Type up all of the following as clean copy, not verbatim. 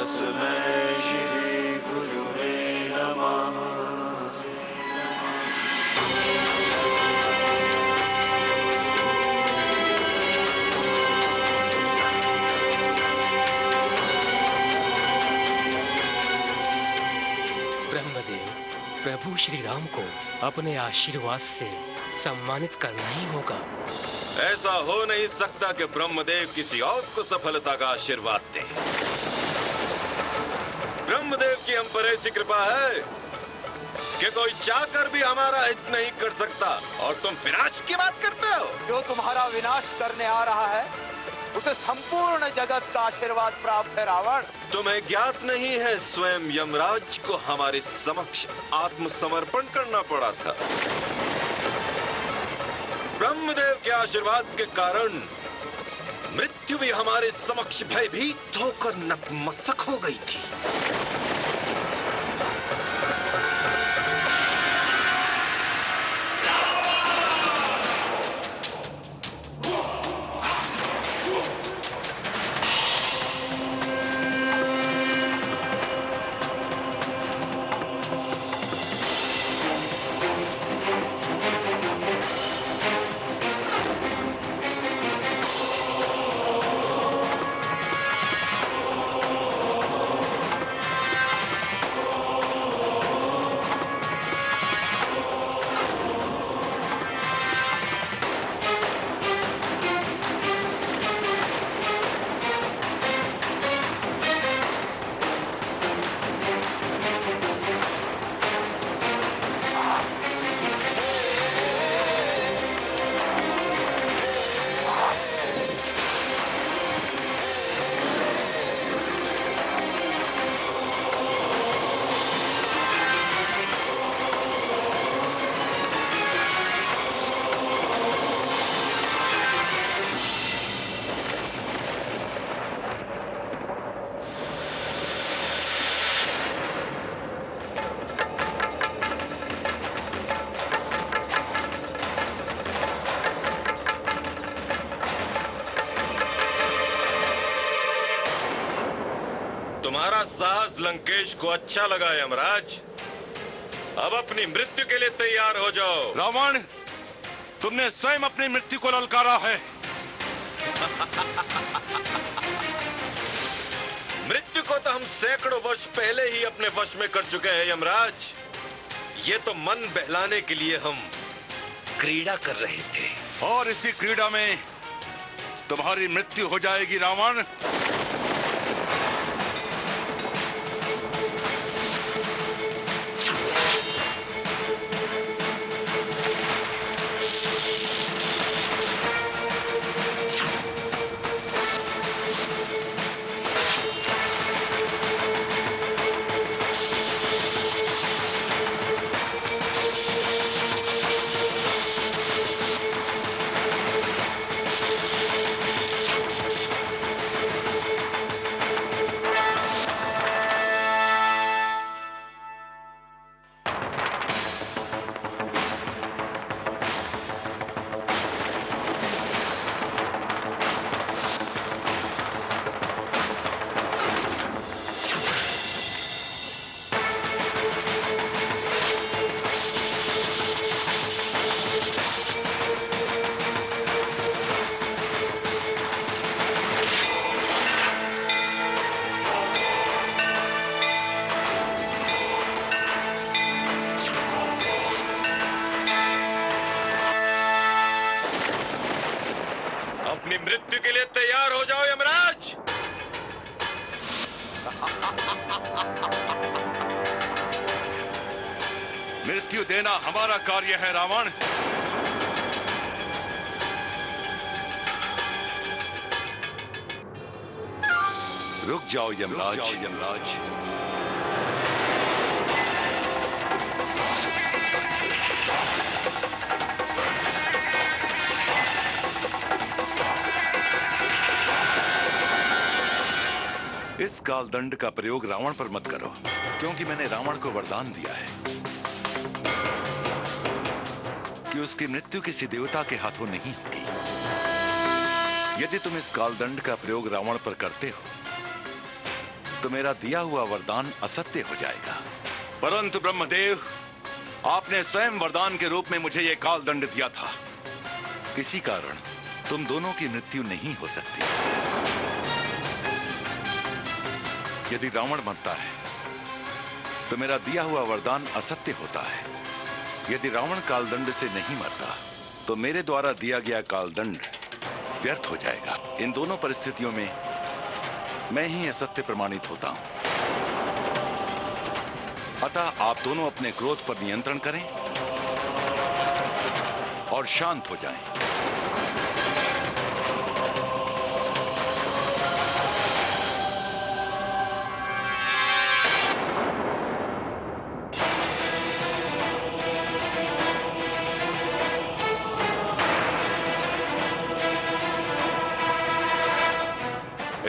तस्मै श्री गुरुवे नमः। ब्रह्मदेव, प्रभु श्री राम को अपने आशीर्वाद से सम्मानित करना ही होगा। ऐसा हो नहीं सकता कि ब्रह्मदेव किसी और को सफलता का आशीर्वाद दे। ब्रह्मदेव की हम पर ऐसी कृपा है कि कोई चाहकर भी हमारा हित नहीं कर सकता, और तुम विनाश की बात करते हो। जो तुम्हारा विनाश करने आ रहा है उसे संपूर्ण जगत का आशीर्वाद प्राप्त है रावण। तुम्हें ज्ञात नहीं है, स्वयं यमराज को हमारे समक्ष आत्मसमर्पण करना पड़ा था। ब्रह्मदेव के आशीर्वाद के कारण मृत्यु भी हमारे समक्ष भयभीत होकर नतमस्तक हो गई थी। तुम्हारा साहस लंकेश को अच्छा लगा यमराज। अब अपनी मृत्यु के लिए तैयार हो जाओ। रावण, तुमने स्वयं अपनी मृत्यु को ललकारा है। मृत्यु को तो हम सैकड़ों वर्ष पहले ही अपने वश में कर चुके हैं यमराज। ये तो मन बहलाने के लिए हम क्रीड़ा कर रहे थे, और इसी क्रीड़ा में तुम्हारी मृत्यु हो जाएगी रावण। अपनी मृत्यु के लिए तैयार हो जाओ यमराज। मृत्यु देना हमारा कार्य है रावण। रुक जाओ यमराज। इस काल दंड का प्रयोग रावण पर मत करो, क्योंकि मैंने रावण को वरदान दिया है कि उसकी मृत्यु किसी देवता के हाथों नहीं होगी। यदि तुम इस काल दंड का प्रयोग रावण पर करते हो तो मेरा दिया हुआ वरदान असत्य हो जाएगा। परंतु ब्रह्मदेव, आपने स्वयं वरदान के रूप में मुझे यह काल दंड दिया था। इसी कारण तुम दोनों की मृत्यु नहीं हो सकती। यदि रावण मरता है तो मेरा दिया हुआ वरदान असत्य होता है। यदि रावण कालदंड से नहीं मरता तो मेरे द्वारा दिया गया कालदंड व्यर्थ हो जाएगा। इन दोनों परिस्थितियों में मैं ही असत्य प्रमाणित होता हूं। अतः आप दोनों अपने क्रोध पर नियंत्रण करें और शांत हो जाएं।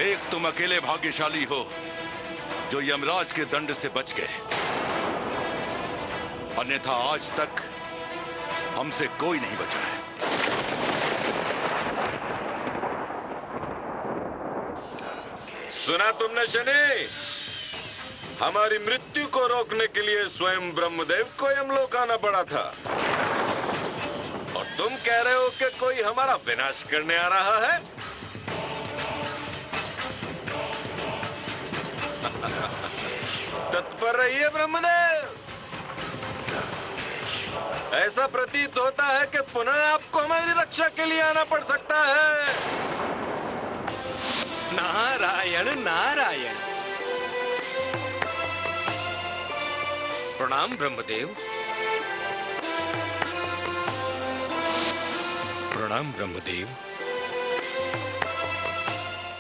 एक तुम अकेले भाग्यशाली हो जो यमराज के दंड से बच गए, अन्यथा आज तक हमसे कोई नहीं बचा है। सुना तुमने शनि? हमारी मृत्यु को रोकने के लिए स्वयं ब्रह्मदेव को यमलोक आना पड़ा था, और तुम कह रहे हो कि कोई हमारा विनाश करने आ रहा है? तत्पर रहिए ब्रह्मदेव। ऐसा प्रतीत होता है कि पुनः आपको हमारी रक्षा के लिए आना पड़ सकता है। नारायण नारायण। प्रणाम ब्रह्मदेव। प्रणाम ब्रह्मदेव।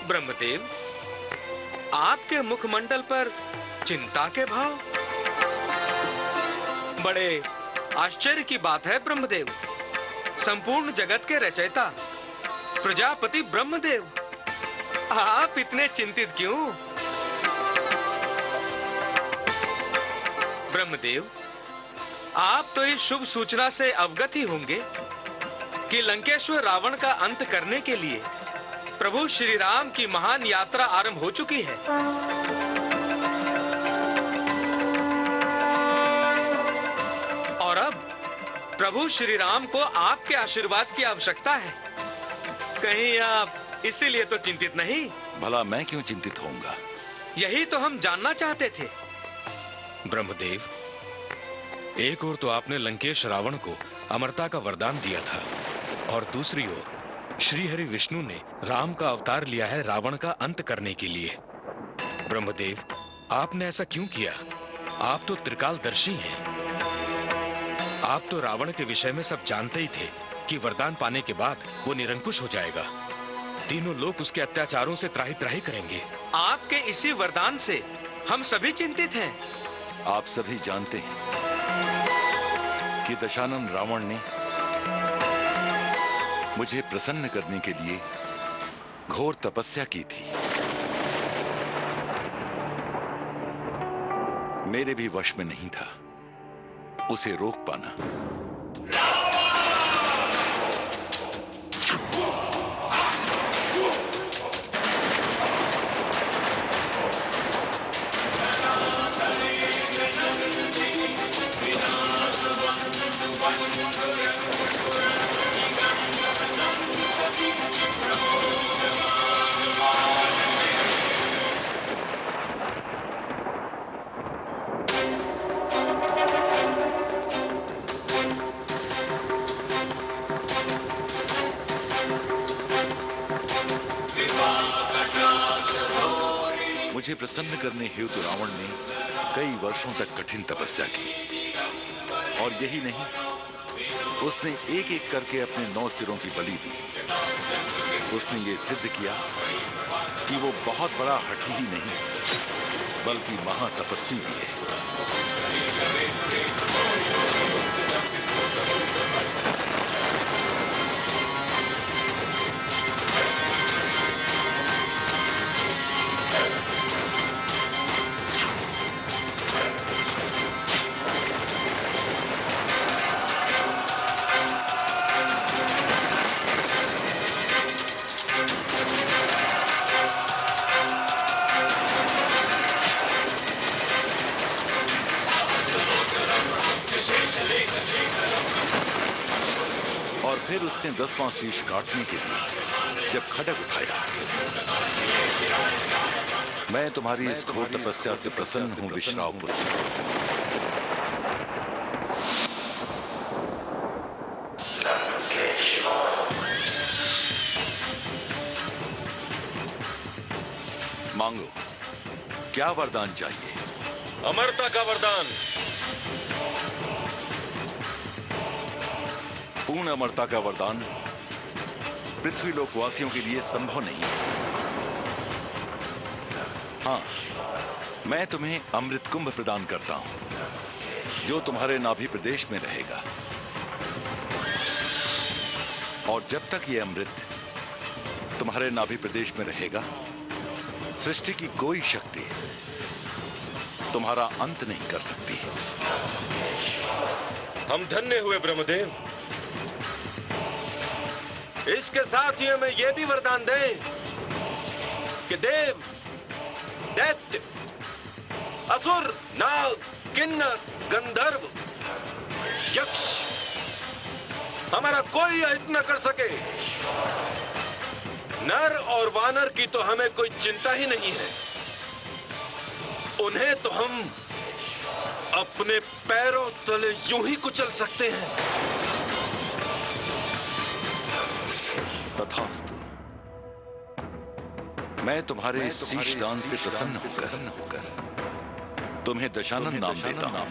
ब्रह्मदेव, आपके मुखमंडल पर चिंता के भाव। बड़े आश्चर्य की बात है ब्रह्मदेव। संपूर्ण जगत के रचयिता प्रजापति ब्रह्मदेव, आप इतने चिंतित क्यों? ब्रह्मदेव, आप तो इस शुभ सूचना से अवगत ही होंगे कि लंकेश्वर रावण का अंत करने के लिए प्रभु श्री राम की महान यात्रा आरंभ हो चुकी है। और अब प्रभु श्री राम को आपके आशीर्वाद की आवश्यकता है। कहीं आप इसीलिए तो चिंतित नहीं? भला मैं क्यों चिंतित होऊंगा? यही तो हम जानना चाहते थे। ब्रह्मदेव, एक ओर तो आपने लंकेश रावण को अमरता का वरदान दिया था, और दूसरी ओर श्री हरि विष्णु ने राम का अवतार लिया है रावण का अंत करने के लिए। ब्रह्मदेव, आपने ऐसा क्यों किया? आप तो त्रिकालदर्शी हैं। आप तो रावण के विषय में सब जानते ही थे कि वरदान पाने के बाद वो निरंकुश हो जाएगा। तीनों लोग उसके अत्याचारों से त्राही त्राही करेंगे। आपके इसी वरदान से हम सभी चिंतित हैं। आप सभी जानते हैं कि दशानन रावण ने मुझे प्रसन्न करने के लिए घोर तपस्या की थी। मेरे भी वश में नहीं था उसे रोक पाना। मुझे प्रसन्न करने हेतु रावण ने कई वर्षों तक कठिन तपस्या की, और यही नहीं, उसने एक एक करके अपने 9 सिरों की बलि दी। उसने ये सिद्ध किया कि वो बहुत बड़ा हठी ही नहीं बल्कि महातपस्वी भी है। फिर उसने 10वां शीश काटने के लिए जब खड्ग उठाया, मैं तुम्हारी इस घोर तपस्या से प्रसन्न हूं विश्राव पुत्र। मांगो, क्या वरदान चाहिए? अमरता का वरदान। पूर्ण अमरता का वरदान पृथ्वी लोकवासियों के लिए संभव नहीं है। हाँ, मैं तुम्हें अमृत कुंभ प्रदान करता हूं जो तुम्हारे नाभि प्रदेश में रहेगा, और जब तक यह अमृत तुम्हारे नाभि प्रदेश में रहेगा, सृष्टि की कोई शक्ति तुम्हारा अंत नहीं कर सकती। हम धन्य हुए ब्रह्मदेव। इसके साथ ही हमें यह भी वरदान दें कि देव, दैत्य, असुर, नाग, किन्नर, गंधर्व, यक्ष हमारा कोई अहित न कर सके। नर और वानर की तो हमें कोई चिंता ही नहीं है, उन्हें तो हम अपने पैरों तले यूं ही कुचल सकते हैं। तथास्तु। मैं तुम्हारे शीश दान से प्रसन्न होकर तुम्हें दशानन नाम देता हूं।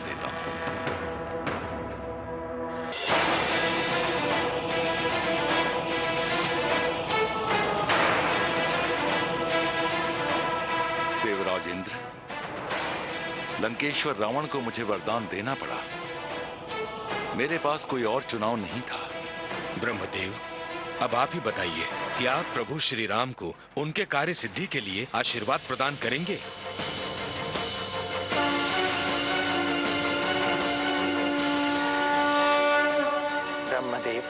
देवराज इंद्र, लंकेश्वर रावण को मुझे वरदान देना पड़ा। मेरे पास कोई और चुनाव नहीं था। ब्रह्मदेव, अब आप ही बताइए कि आप प्रभु श्री राम को उनके कार्य सिद्धि के लिए आशीर्वाद प्रदान करेंगे? ब्रह्मदेव,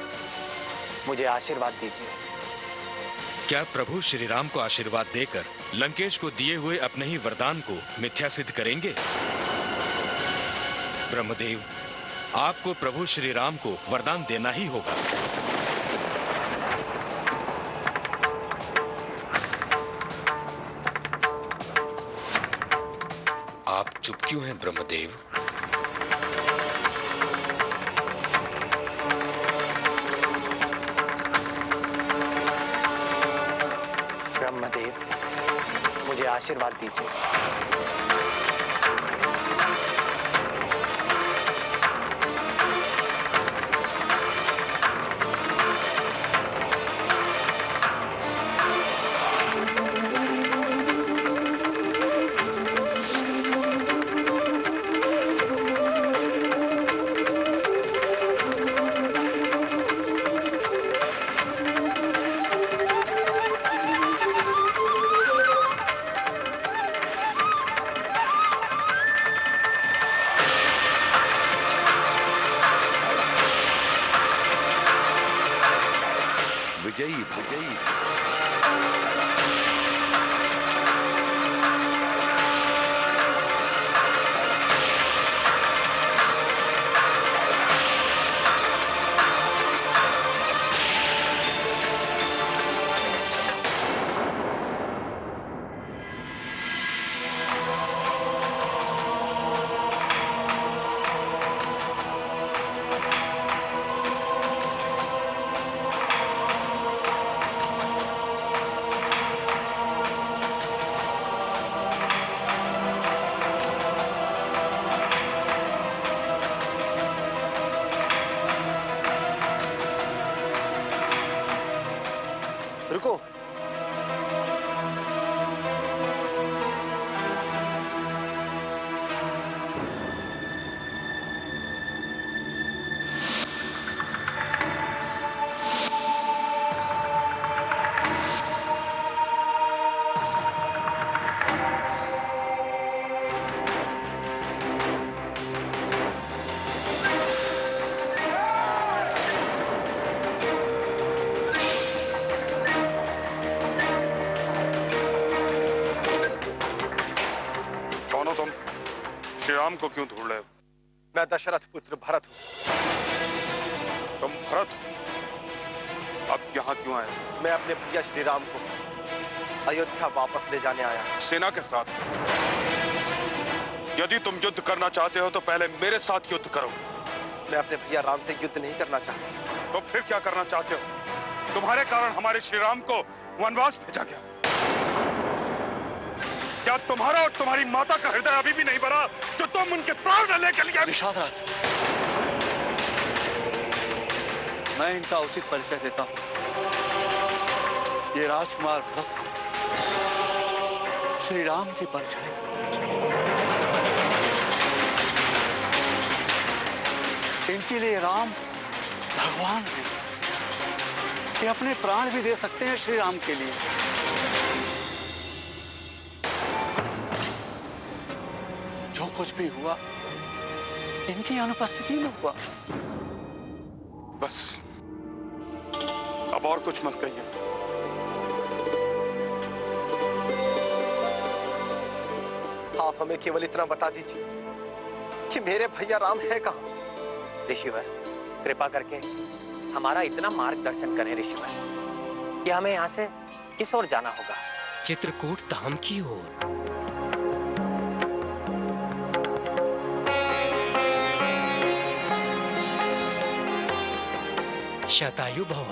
मुझे आशीर्वाद दीजिए। क्या प्रभु श्री राम को आशीर्वाद देकर लंकेश को दिए हुए अपने ही वरदान को मिथ्या सिद्ध करेंगे? ब्रह्मदेव, आपको प्रभु श्री राम को वरदान देना ही होगा। आप चुप क्यों हैं ब्रह्मदेव? ब्रह्मदेव, मुझे आशीर्वाद दीजिए। विजयी विजयी। रुको। श्री राम को क्यों ढूंढ रहे हो? मैं दशरथ पुत्र भरत हूं। तुम भरत हो? आप यहाँ क्यों आए? मैं अपने भैया श्री राम को अयोध्या वापस ले जाने आया। सेना के साथ? यदि तुम युद्ध करना चाहते हो तो पहले मेरे साथ युद्ध करो। मैं अपने भैया राम से युद्ध नहीं करना चाहता। तो फिर क्या करना चाहते हो? तुम्हारे कारण हमारे श्री राम को वनवास भेजा गया। क्या तुम्हारा और तुम्हारी माता का हृदय अभी भी नहीं भरा जो तुम उनके प्राण लेने के लिए? निषाद राज, मैं इनका उचित परिचय देता हूं। ये राजकुमार भरत श्री राम की परछाई। इनके लिए राम भगवान है। ये अपने प्राण भी दे सकते हैं श्री राम के लिए। जो कुछ भी हुआ इनकी अनुपस्थिति में हुआ। बस अब और कुछ मत कहिए। आप हमें केवल इतना बता दीजिए कि मेरे भैया राम है कहाँ? ऋषिवर, कृपा करके हमारा इतना मार्गदर्शन करें ऋषिवर कि हमें यहाँ से किस ओर जाना होगा। चित्रकूट धाम की ओर। शतायु भव।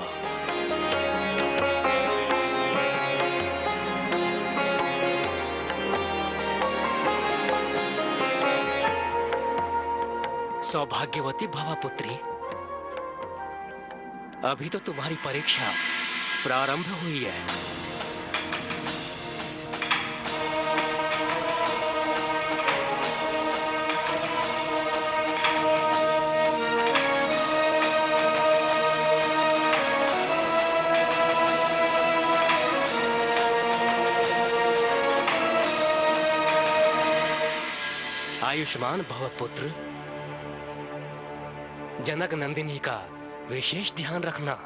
सौभाग्यवती भवा पुत्री। अभी तो तुम्हारी परीक्षा प्रारंभ हुई है। आयुष्मान भव पुत्र। जनक नंदिनी का विशेष ध्यान रखना।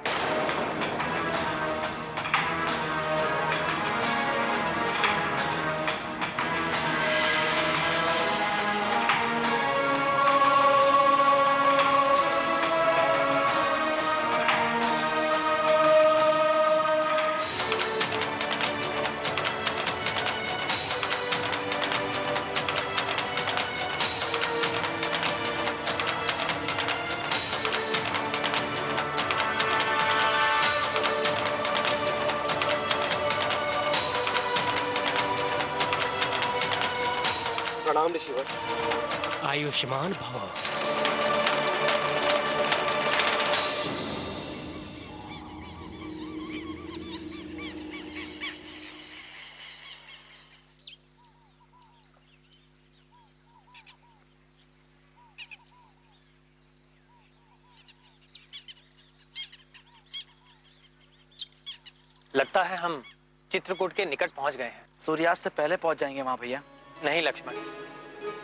प्रणाम ऋषिवर। आयुष्मान भव। लगता है हम चित्रकूट के निकट पहुंच गए हैं। सूर्यास्त से पहले पहुंच जाएंगे वहां भैया। नहीं लक्ष्मण,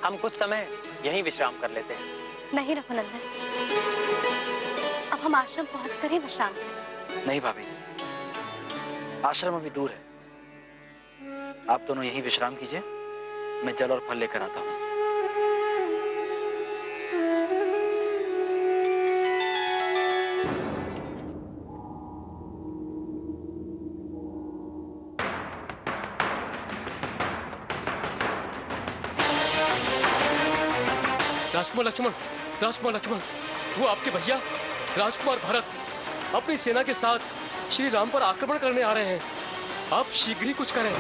हम कुछ समय यहीं विश्राम कर लेते हैं। नहीं रघुनंदन, अब हम आश्रम पहुंचकर ही विश्राम करें। नहीं भाभी, आश्रम अभी दूर है। आप दोनों यहीं विश्राम कीजिए, मैं जल और फल लेकर आता हूँ। राजकुमार लक्ष्मण, वो आपके भैया राजकुमार भरत अपनी सेना के साथ श्री राम पर आक्रमण करने आ रहे हैं। आप शीघ्र ही कुछ करें।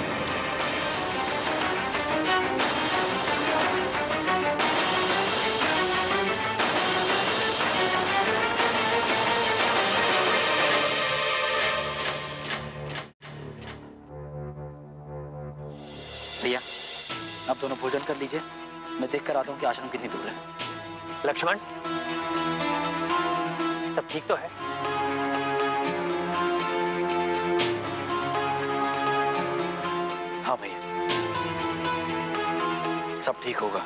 भैया, आप दोनों भोजन कर लीजिए, मैं देख कर आता हूँ कि आश्रम कितनी दूर है। लक्ष्मण, सब ठीक तो है? हाँ भैया, सब ठीक होगा।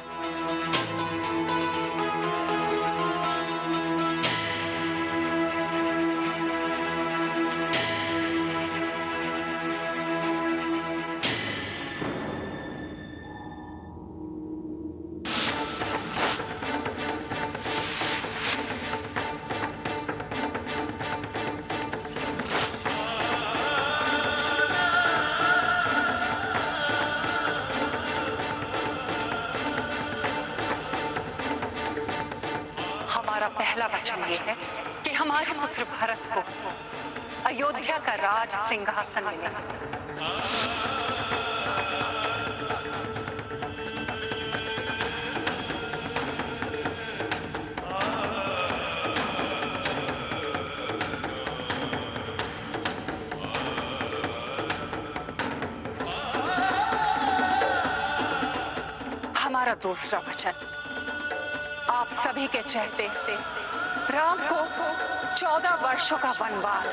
वचन ये है कि हमारे पुत्र भरत को अयोध्या का राज सिंहासन मिले। हमारा दूसरा वचन आप सभी के चहते राम को 14 वर्षों का वनवास।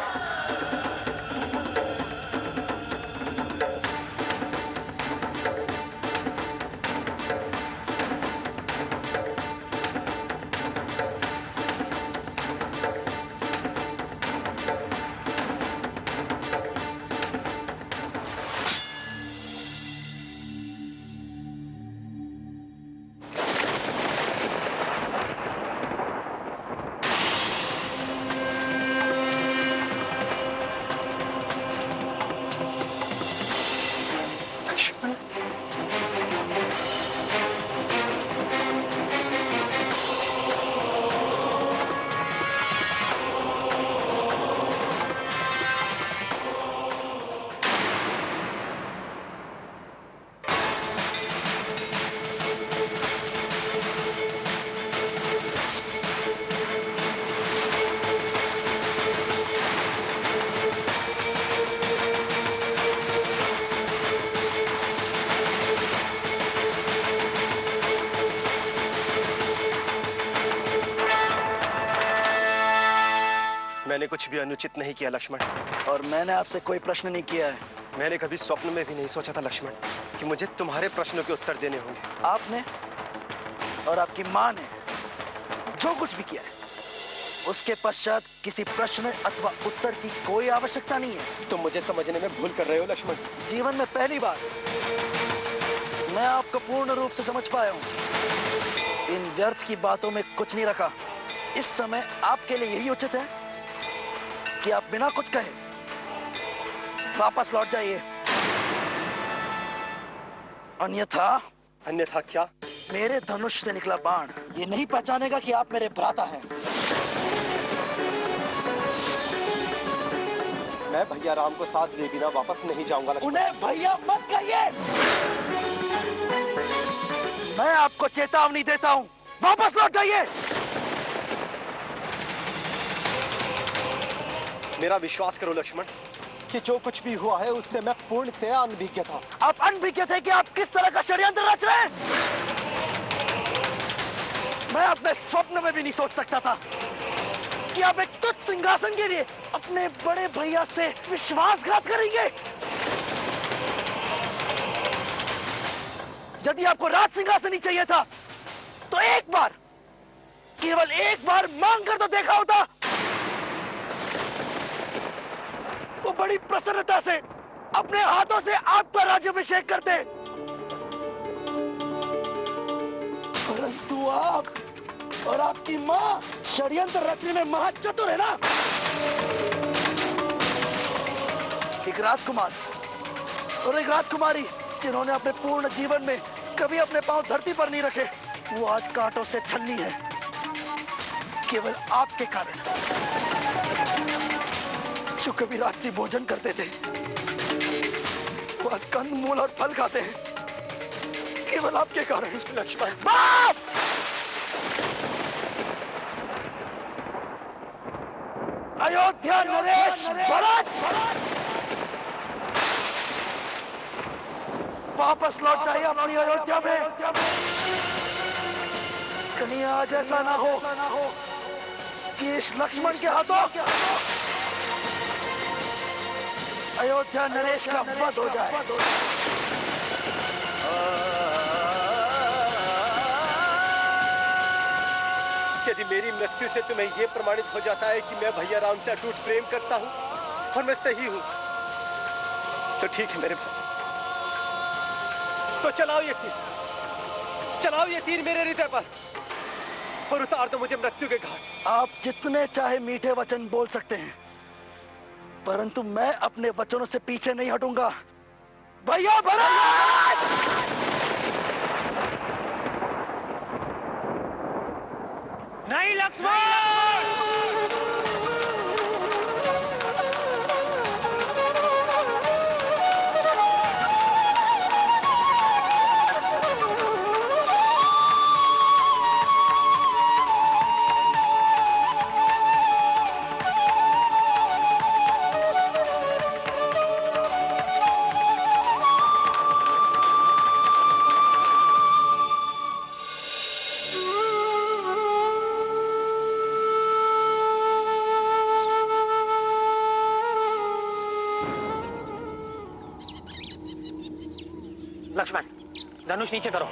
मैंने कुछ भी अनुचित नहीं किया लक्ष्मण। और मैंने आपसे कोई प्रश्न नहीं किया है। मैंने कभी स्वप्न में भी नहीं सोचा था लक्ष्मण कि मुझे तुम्हारे प्रश्नों के उत्तर देने होंगे। आपने और आपकी माँ ने जो कुछ भी किया है उसके पश्चात किसी प्रश्न अथवा उत्तर की कोई आवश्यकता नहीं है। तुम मुझे समझने में भूल कर रहे हो लक्ष्मण। जीवन में पहली बार मैं आपको पूर्ण रूप से समझ पाया हूँ। इन व्यर्थ की बातों में कुछ नहीं रखा। इस समय आपके लिए यही उचित है कि आप बिना कुछ कहे वापस लौट जाइए। अन्यथा क्या? मेरे धनुष से निकला बाण ये नहीं पहचानेगा कि आप मेरे भ्राता हैं। मैं भैया राम को साथ लिए बिना वापस नहीं जाऊंगा लक्ष्मण। उन्हें भैया मत कहिए। मैं आपको चेतावनी देता हूँ, वापस लौट जाइए। मेरा विश्वास करो लक्ष्मण कि जो कुछ भी हुआ है उससे मैं पूर्णतया अनभिज्ञ था। आप अनभिज्ञ थे कि आप किस तरह का षड्यंत्र रच रहे हैं? मैं अपने स्वप्न में भी नहीं सोच सकता था कि आप एक तुच्छ सिंहासन के लिए अपने बड़े भैया से विश्वासघात करेंगे। यदि आपको राज सिंहासन ही चाहिए था तो एक बार, केवल एक बार मांग कर तो देखा होता। वो बड़ी प्रसन्नता से अपने हाथों से आपका राज्याभिषेक करते। परंतु आप और आपकी मां षड्यंत्र रचने में महाचतुर है ना। एक राजकुमार और एक राजकुमारी जिन्होंने अपने पूर्ण जीवन में कभी अपने पांव धरती पर नहीं रखे, वो आज कांटों से छलनी है केवल आपके कारण। जो कभी राजसी भोजन करते थे वो आज कंदमूल और फल खाते हैं केवल आपके कारण। लक्ष्मण बस! अयोध्या नरेश भरत वापस लौट जाइए अपनी अयोध्या में। कहीं आज ऐसा ना हो कि इस लक्ष्मण के हाथों अयोध्या नरेश का वध हो जाए। यदि मेरी मृत्यु से तुम्हें यह प्रमाणित हो जाता है कि मैं भैया राम से अटूट प्रेम करता हूं और मैं सही हूं तो ठीक है मेरे भाई, तो चलाओ ये तीर मेरे हृदय पर और उतार दो मुझे मृत्यु के घाट। आप जितने चाहे मीठे वचन बोल सकते हैं परंतु मैं अपने वचनों से पीछे नहीं हटूंगा। भैया भरत! नहीं लक्ष्मण! लक्ष्मण, धनुष नीचे करो।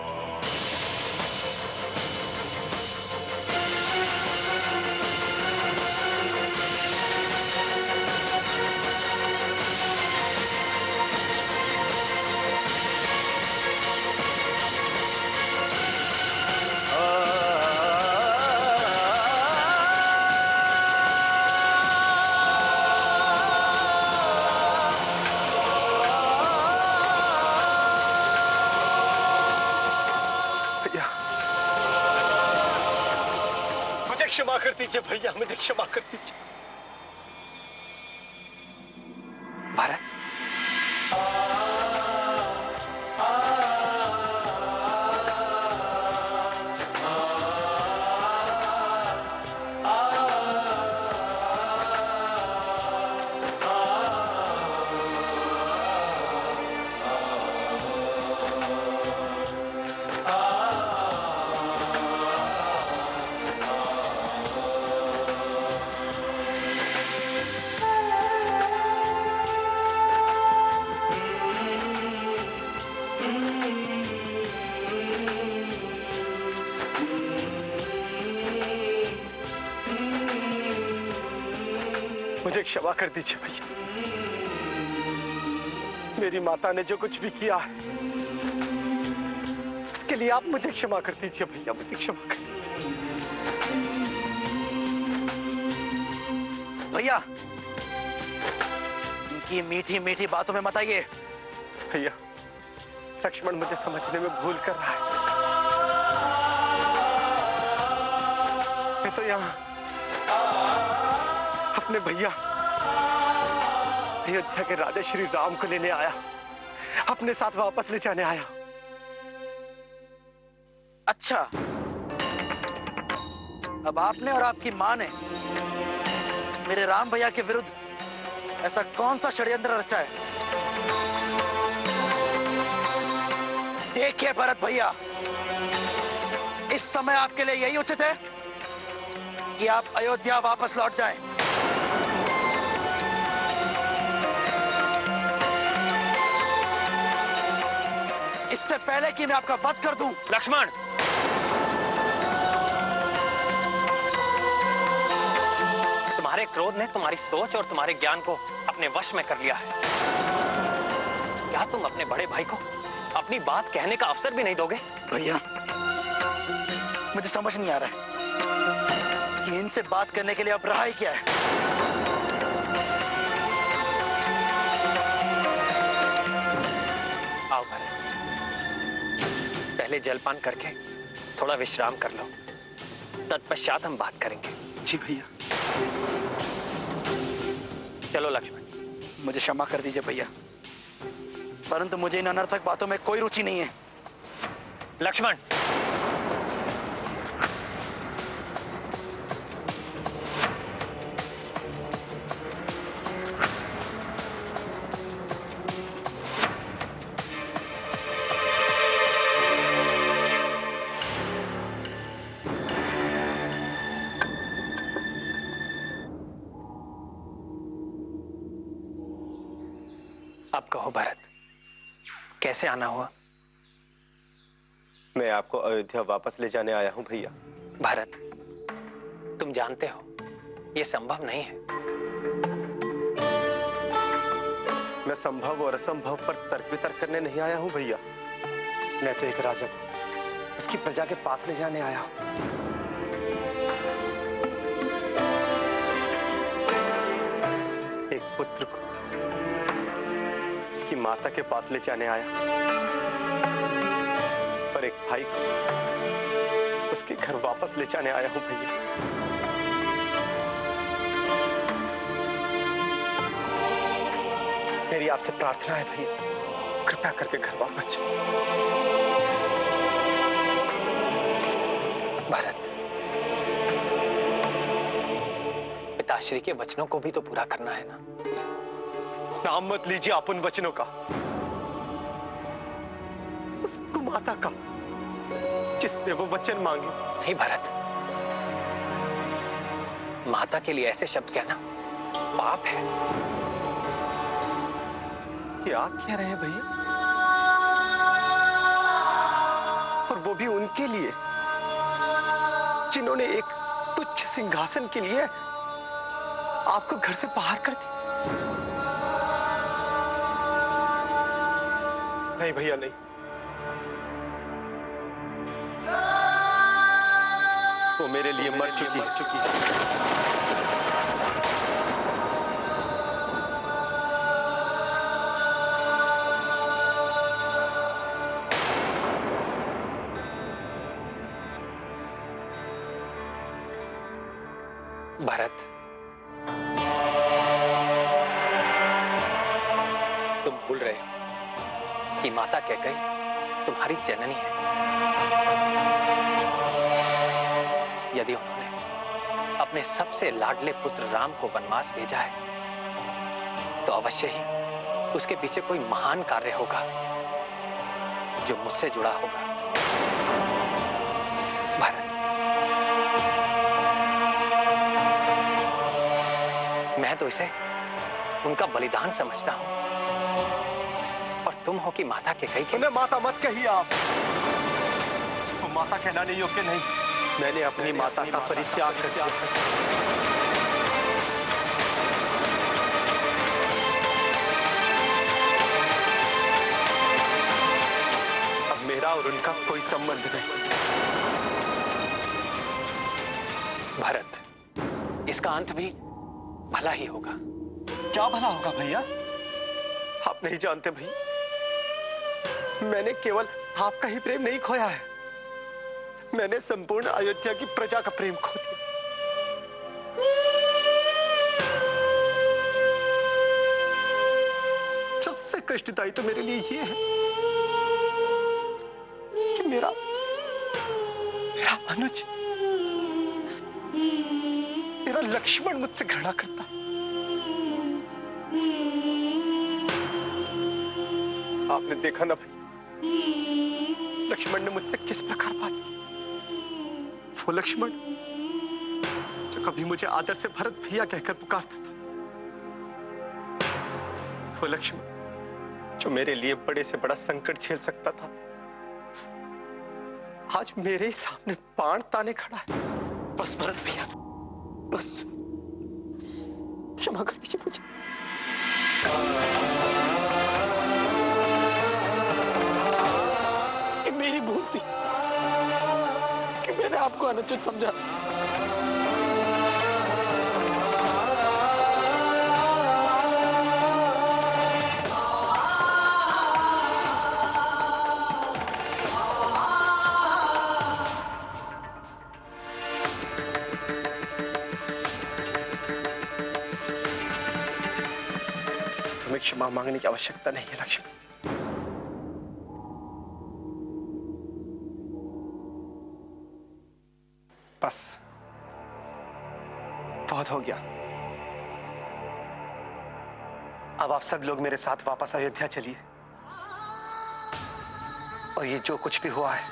क्षमा कर दीजिए भैया, मुझे क्षमा कर दीजिए। भारत, मुझे क्षमा कर दीजिए भैया। मेरी माता ने जो कुछ भी किया है उसके लिए आप मुझे क्षमा कर दीजिए भैया, मुझे क्षमा कर दीजिए। भैया इनकी मीठी मीठी बातों में मत आइए। भैया लक्ष्मण मुझे समझने में भूल कर रहा है। मैं तो यहाँ अपने भैया अयोध्या के राजा श्री राम को लेने आया, अपने साथ वापस ले जाने आया। अच्छा, अब आपने और आपकी मां ने मेरे राम भैया के विरुद्ध ऐसा कौन सा षड्यंत्र रचा है? देखिए भरत भैया, इस समय आपके लिए यही उचित है कि आप अयोध्या वापस लौट जाएं। इससे पहले कि मैं आपका वध कर दूं। लक्ष्मण, तुम्हारे क्रोध ने तुम्हारी सोच और तुम्हारे ज्ञान को अपने वश में कर लिया है। क्या तुम अपने बड़े भाई को अपनी बात कहने का अवसर भी नहीं दोगे? भैया मुझे समझ नहीं आ रहा है कि इनसे बात करने के लिए अब रहा ही क्या है। आओ भरत, पहले जलपान करके थोड़ा विश्राम कर लो, तत्पश्चात हम बात करेंगे। जी भैया। चलो लक्ष्मण। मुझे क्षमा कर दीजिए भैया, परंतु मुझे इन अनर्थक बातों में कोई रुचि नहीं है। लक्ष्मण, अब कहो भरत, कैसे आना हुआ? मैं आपको अयोध्या वापस ले जाने आया हूं भैया। भरत, तुम जानते हो यह संभव नहीं है। मैं संभव और असंभव पर तर्क वितर्क करने नहीं आया हूं भैया। मैं तो एक राजा को उसकी प्रजा के पास ले जाने आया हूं। एक पुत्र को उसकी माता के पास ले जाने आया और एक भाई को उसके घर वापस ले जाने आया हूं भैया। मेरी आपसे प्रार्थना है भैया, कृपया करके घर वापस जाओ। भरत, पिताश्री के वचनों को भी तो पूरा करना है ना। नाम मत लीजिए आप उन वचनों का, उस कुमाता का जिसने वो वचन मांगे। नहीं भरत, माता के लिए ऐसे शब्द कहना पाप है। क्या कह रहे हैं भैया? वो भी उनके लिए जिन्होंने एक तुच्छ सिंहासन के लिए आपको घर से बाहर कर दिया। नहीं भैया नहीं, वो मेरे लिए मर चुकी है। भरत, तुम भूल रहे हो कि माता कैकेयी तुम्हारी जननी है। यदि उन्होंने अपने सबसे लाडले पुत्र राम को वनवास भेजा है तो अवश्य ही उसके पीछे कोई महान कार्य होगा जो मुझसे जुड़ा होगा। भरत, मैं तो इसे उनका बलिदान समझता हूं और तुम हो कि माता कैकेयी के। उन्हें माता मत कहिए आप, वो माता कहलाने योग्य नहीं। मैंने अपनी माता का परित्याग कर दिया। अब मेरा और उनका कोई संबंध नहीं। भरत, इसका अंत भी भला ही होगा। क्या भला होगा भैया? आप नहीं जानते भाई, मैंने केवल आपका ही प्रेम नहीं खोया है, मैंने संपूर्ण अयोध्या की प्रजा का प्रेम खो दिया। सबसे कष्टदायी तो मेरे लिए ये है कि मेरा अनुज, मेरा लक्ष्मण मुझसे घृणा करता है। आपने देखा ना भाई, लक्ष्मण ने मुझसे किस प्रकार बात की। वो लक्ष्मण जो कभी मुझे आदर से भरत भैया कहकर पुकारता था, वो लक्ष्मण जो मेरे लिए बड़े से बड़ा संकट झेल सकता था, आज मेरे ही सामने बाण ताने खड़ा है। बस भरत भैया, बस क्षमा कर दीजिए मुझे। ये मेरी भूल थी कि मैंने आपको अनुचित समझा। तुम्हें क्षमा मांगने की आवश्यकता नहीं है लक्ष्मण। बस बहुत हो गया। अब आप सब लोग मेरे साथ वापस अयोध्या चलिए और ये जो कुछ भी हुआ है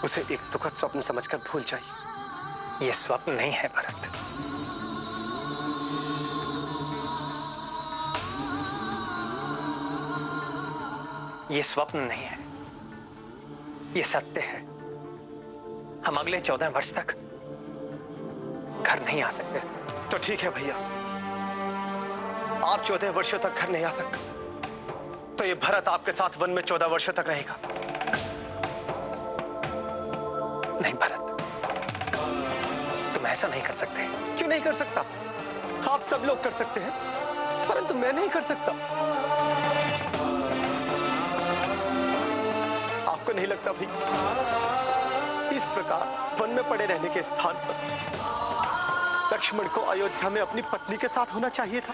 उसे एक दुखद स्वप्न समझकर भूल जाइए। ये स्वप्न नहीं है भरत, ये स्वप्न नहीं है, ये सत्य है। हम अगले 14 वर्ष तक घर नहीं आ सकते। तो ठीक है भैया, आप 14 वर्षों तक घर नहीं आ सकते, तो ये भरत आपके साथ वन में 14 वर्षों तक रहेगा। नहीं भरत, तुम ऐसा नहीं कर सकते। क्यों नहीं कर सकता? आप सब लोग कर सकते हैं, परंतु मैं नहीं कर सकता। आपको नहीं लगता भाई, इस प्रकार वन में पड़े रहने के स्थान पर लक्ष्मण को अयोध्या में अपनी पत्नी के साथ होना चाहिए था?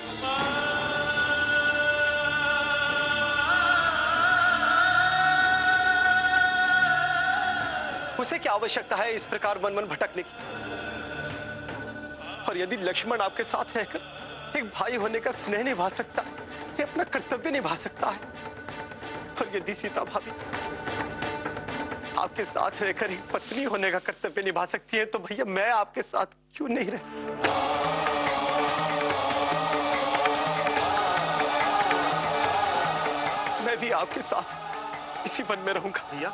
उसे क्या आवश्यकता है इस प्रकार वन वन भटकने की? और यदि लक्ष्मण आपके साथ रहकर एक भाई होने का स्नेह निभा सकता है, ये अपना कर्तव्य निभा सकता है, और यदि सीता भाभी आपके साथ रहकर एक पत्नी होने का कर्तव्य निभा सकती है, तो भैया मैं आपके साथ क्यों नहीं रह सकता? मैं भी आपके साथ इसी वन में रहूंगा भैया।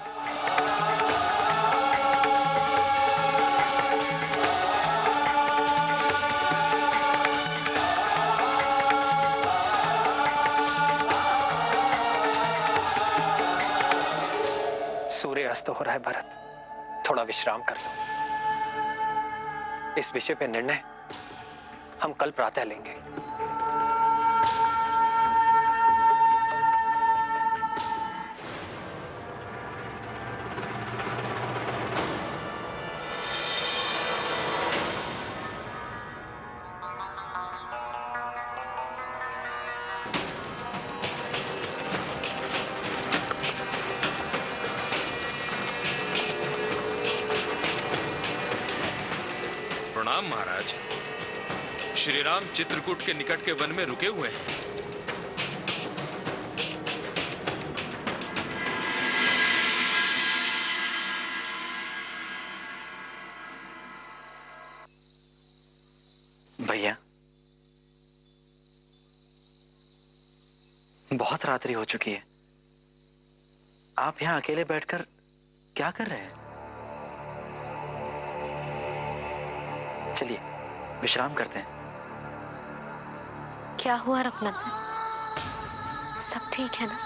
सूर्य अस्त हो रहा है भरत, थोड़ा विश्राम कर लो। इस विषय पे निर्णय हम कल प्रातः लेंगे। प्रणाम महाराज। श्री राम चित्रकूट के निकट के वन में रुके हुए हैं। भैया, बहुत रात्रि हो चुकी है। आप यहां अकेले बैठकर क्या कर रहे हैं? चलिए विश्राम करते हैं। क्या हुआ रघुनंदन, सब ठीक है ना?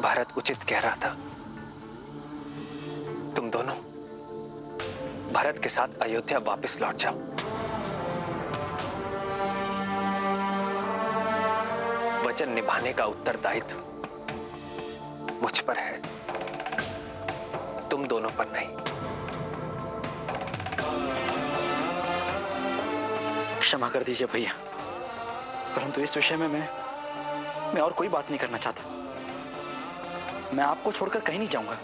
भारत उचित कह रहा था। तुम दोनों भरत के साथ अयोध्या वापस लौट जाओ। वचन निभाने का उत्तरदायित्व मुझ पर है, तुम दोनों पर नहीं। क्षमा कर दीजिए भैया, परंतु इस विषय में मैं और कोई बात नहीं करना चाहता। मैं आपको छोड़कर कहीं नहीं जाऊंगा।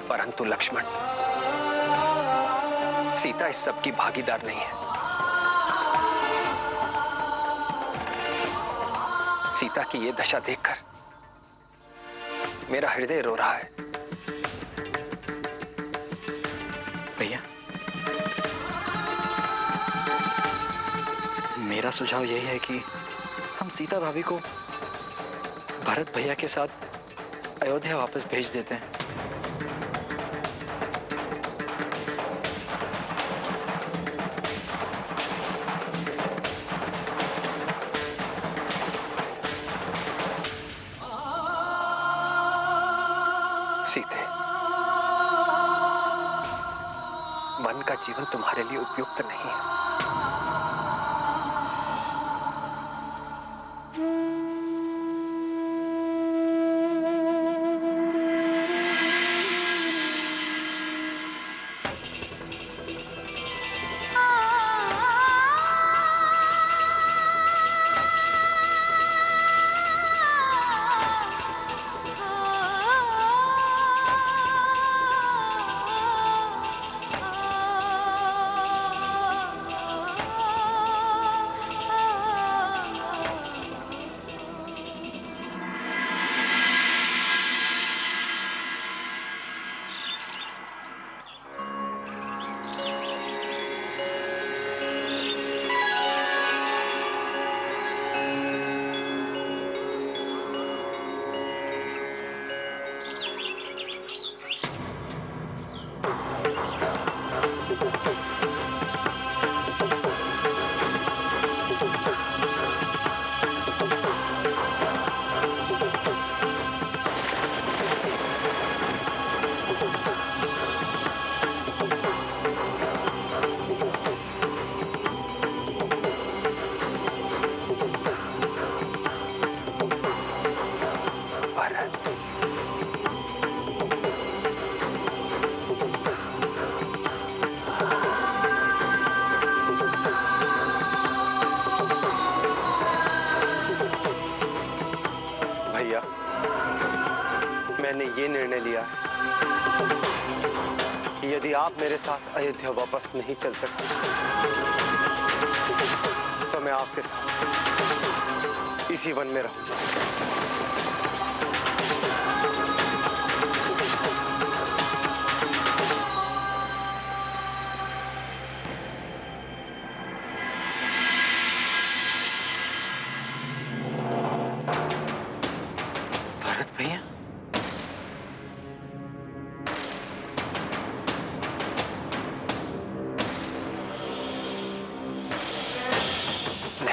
परंतु लक्ष्मण, सीता इस सब की भागीदार नहीं है। सीता की ये दशा देखकर मेरा हृदय रो रहा है। भैया, मेरा सुझाव यही है कि हम सीता भाभी को भरत भैया के साथ अयोध्या वापस भेज देते हैं। सीते, वन का जीवन तुम्हारे लिए उपयुक्त नहीं है। मैंने ये निर्णय लिया कि यदि आप मेरे साथ अयोध्या वापस नहीं चल सकते तो मैं आपके साथ इसी वन में रहूंगा।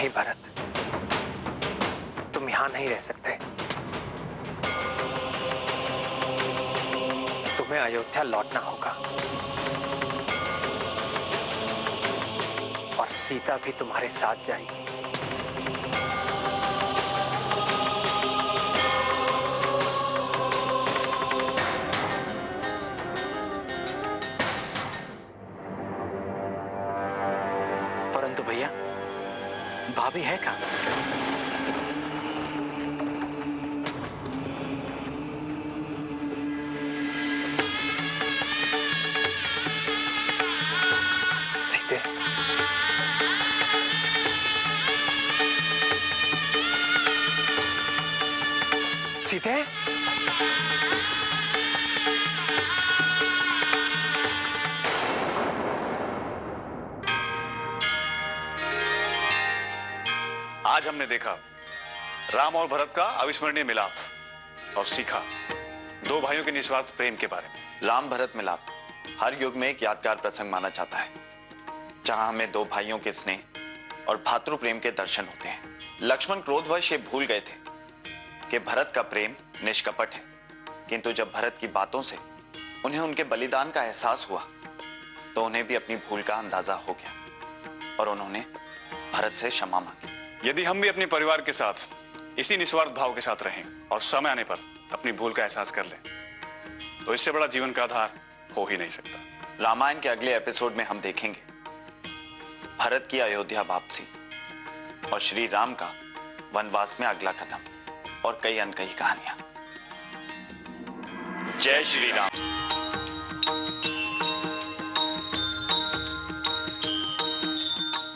नहीं भरत, तुम यहां नहीं रह सकते। तुम्हें अयोध्या लौटना होगा और सीता भी तुम्हारे साथ जाएगी। परंतु भैया, भाभी है कहाँ? सीते, सीते, आज हमने देखा राम और भरत का अविस्मरणीय मिलाप और सीखा दो भाइयों के निस्वार्थ प्रेम के बारे में। राम भरत मिलाप हर युग में एक यादगार प्रसंग माना जाता है, जहां हमें दो भाइयों के स्नेह और भातृ प्रेम के दर्शन होते हैं। लक्ष्मण क्रोधवश ये भूल गए थे कि भरत का प्रेम निष्कपट है, किंतु जब भरत की बातों से उन्हें उनके बलिदान का एहसास हुआ तो उन्हें भी अपनी भूल का अंदाजा हो गया और उन्होंने भरत से क्षमा मांगी। यदि हम भी अपने परिवार के साथ इसी निस्वार्थ भाव के साथ रहें और समय आने पर अपनी भूल का एहसास कर लें, तो इससे बड़ा जीवन का आधार हो ही नहीं सकता। रामायण के अगले एपिसोड में हम देखेंगे भरत की अयोध्या वापसी और श्री राम का वनवास में अगला कदम और कई अनकही कहानियां। जय श्री राम।